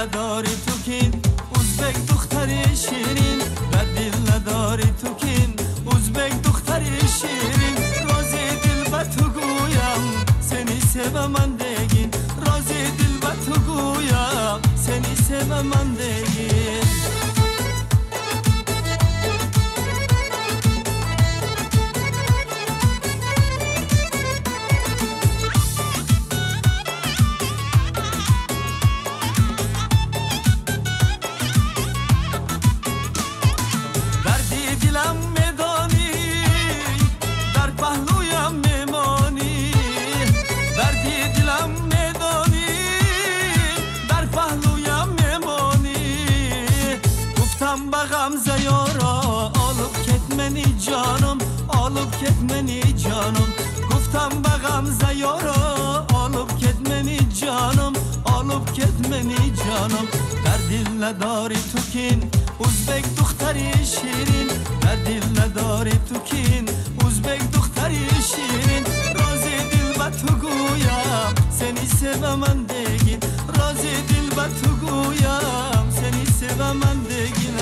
نداری تو کین ازبک دختری شیرین در دل نداری تو کین ازبک دختری شیرین رازی دل با تو گویم سنی sevemem degin رازی دل با تو گویم سنی sevemem degin Gamze yara alıp ketmeni canım alıp ketmeni canım guftam ba gamze yara alıp ketmeni canım alıp ketmeni canım در دل نداری تو کین ازبک دختری شیرین در دل نداری تو کین ازبک دختری شیرین رازی دل با تو گویم سنی sevemem degin رازی دل با تو گویم سنی sevemem degin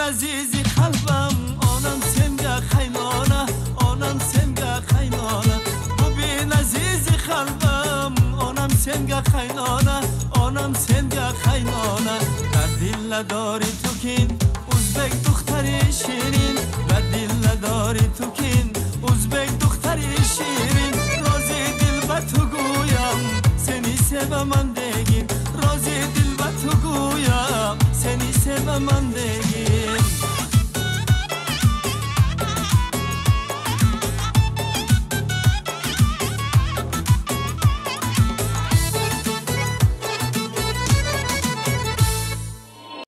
عزیزی قلبم آنم سنگه خیلانه آنم سنگه خیلانه ببین عزیزی قلبم آنم سنگه خیلانه آنم سنگه خیلانه در دل نداری تو کین ازبک دختری شیرین در دل نداری تو کین